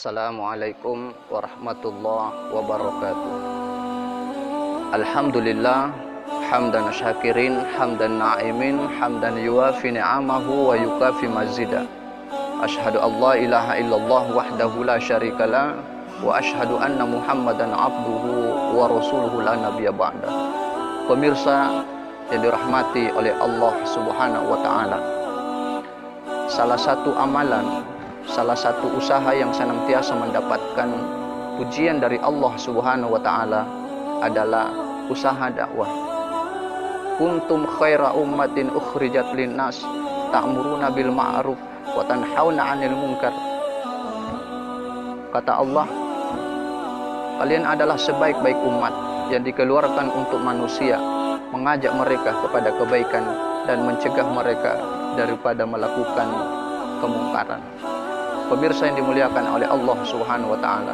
Assalamualaikum warahmatullahi wabarakatuh. Alhamdulillah hamdan syakirin hamdan na'imin hamdan yuwafi ni'amahu wa yukafi mazida. Asyhadu an la ilaha illallah wahdahu la syarikalah wa asyhadu anna Muhammadan abduhu wa rasuluhu la nabiyya ba'da. Pemirsa yang dirahmati oleh Allah Subhanahu wa taala, salah satu amalan, salah satu usaha yang senantiasa mendapatkan pujian dari Allah Subhanahu wa taala adalah usaha dakwah. Kuntum khaira ummatin ukhrijat linnas ta'muruna bil ma'ruf wa tanhauna 'anil munkar. Kata Allah, kalian adalah sebaik-baik umat yang dikeluarkan untuk manusia, mengajak mereka kepada kebaikan dan mencegah mereka daripada melakukan kemungkaran. Pemirsa yang dimuliakan oleh Allah Subhanahu wa taala,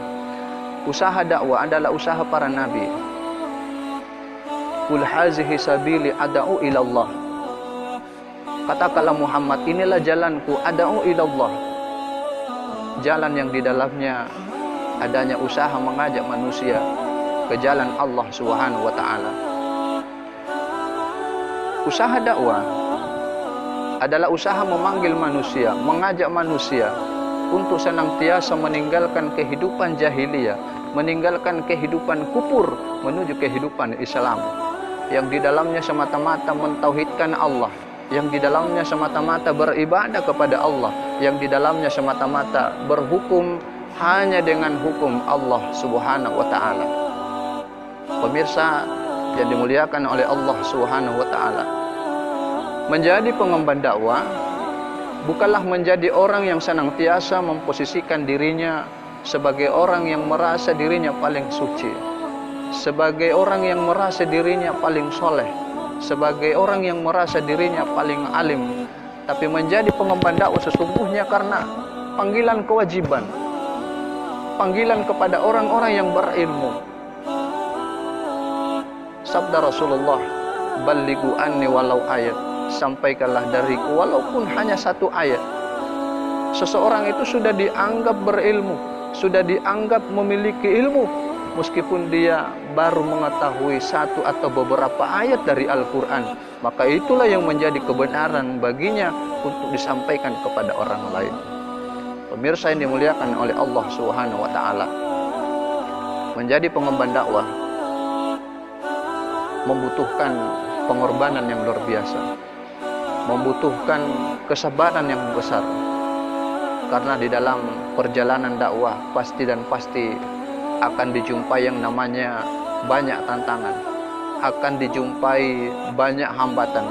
usaha dakwah adalah usaha para nabi. Qul hazihi sabili ad'u ila Allah. Katakanlah Muhammad, inilah jalanku, ad'u ila Allah. Jalan yang di dalamnya adanya usaha mengajak manusia ke jalan Allah Subhanahu wa taala. Usaha dakwah adalah usaha memanggil manusia, mengajak manusia untuk senantiasa meninggalkan kehidupan jahiliyah, meninggalkan kehidupan kufur menuju kehidupan Islam, yang di dalamnya semata-mata mentauhidkan Allah, yang di dalamnya semata-mata beribadah kepada Allah, yang di dalamnya semata-mata berhukum hanya dengan hukum Allah Subhanahu wa taala. Pemirsa yang dimuliakan oleh Allah Subhanahu wa taala, menjadi pengemban dakwah bukanlah menjadi orang yang senantiasa memposisikan dirinya sebagai orang yang merasa dirinya paling suci, sebagai orang yang merasa dirinya paling soleh, sebagai orang yang merasa dirinya paling alim. Tapi menjadi pengemban dakwah sesungguhnya karena panggilan kewajiban, panggilan kepada orang-orang yang berilmu. Sabda Rasulullah, "Ballighu anni walau ayat." Sampaikanlah dariku walaupun hanya satu ayat. Seseorang itu sudah dianggap berilmu, sudah dianggap memiliki ilmu, meskipun dia baru mengetahui satu atau beberapa ayat dari Al-Quran. Maka itulah yang menjadi kebenaran baginya untuk disampaikan kepada orang lain. Pemirsa yang dimuliakan oleh Allah Subhanahu wa taala, menjadi pengemban dakwah membutuhkan pengorbanan yang luar biasa, membutuhkan kesabaran yang besar. Karena di dalam perjalanan dakwah pasti akan dijumpai yang namanya banyak tantangan, akan dijumpai banyak hambatan,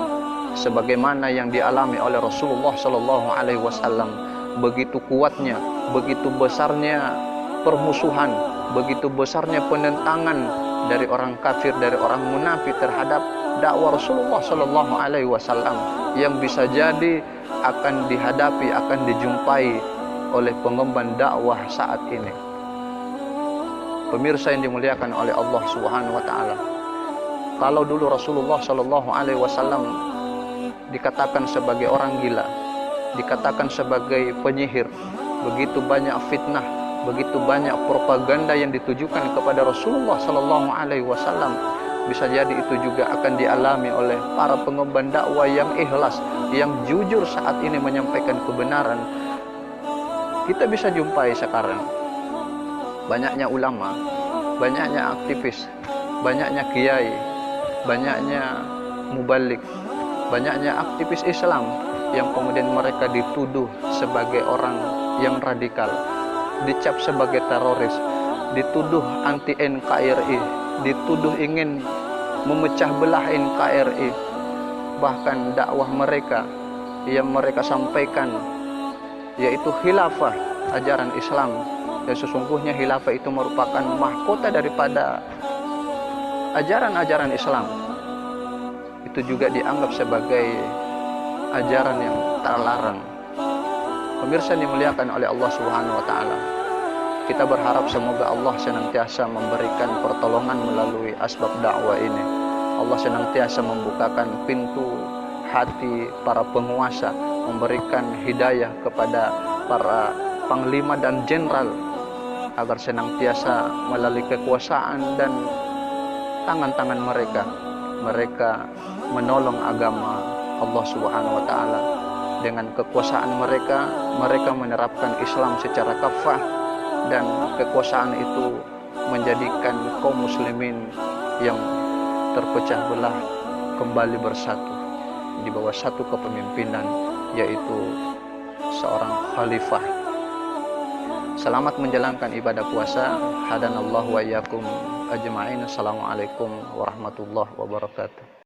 sebagaimana yang dialami oleh Rasulullah Shallallahu Alaihi Wasallam. Begitu kuatnya, begitu besarnya permusuhan, begitu besarnya penentangan dari orang kafir, dari orang munafik terhadap dakwah Rasulullah Shallallahu Alaihi Wasallam, yang bisa jadi akan dihadapi, akan dijumpai oleh pengemban dakwah saat ini. Pemirsa yang dimuliakan oleh Allah Subhanahu wa taala, kalau dulu Rasulullah Shallallahu Alaihi Wasallam dikatakan sebagai orang gila, dikatakan sebagai penyihir, begitu banyak fitnah, begitu banyak propaganda yang ditujukan kepada Rasulullah Shallallahu Alaihi Wasallam, bisa jadi itu juga akan dialami oleh para pengemban dakwah yang ikhlas, yang jujur saat ini menyampaikan kebenaran. Kita bisa jumpai sekarang banyaknya ulama, banyaknya aktivis, banyaknya kiai, banyaknya mubalik, banyaknya aktivis Islam yang kemudian mereka dituduh sebagai orang yang radikal, dicap sebagai teroris, dituduh anti NKRI, dituduh ingin memecah belah NKRI. Bahkan dakwah mereka yang mereka sampaikan yaitu khilafah, ajaran Islam, dan sesungguhnya khilafah itu merupakan mahkota daripada ajaran-ajaran Islam, itu juga dianggap sebagai ajaran yang terlarang. Pemirsa yang dimuliakan oleh Allah Subhanahu wa taala, kita berharap semoga Allah senantiasa memberikan pertolongan melalui asbab dakwah ini. Allah senantiasa membukakan pintu hati para penguasa, memberikan hidayah kepada para panglima dan jenderal agar senantiasa melalui kekuasaan dan tangan-tangan mereka menolong agama Allah Subhanahu wa taala. Dengan kekuasaan mereka menerapkan Islam secara kafah, dan kekuasaan itu menjadikan kaum muslimin yang terpecah belah kembali bersatu di bawah satu kepemimpinan, yaitu seorang khalifah. Selamat menjalankan ibadah puasa. Hadanallahu wa iyyakum ajma'in. Assalamualaikum warahmatullahi wabarakatuh.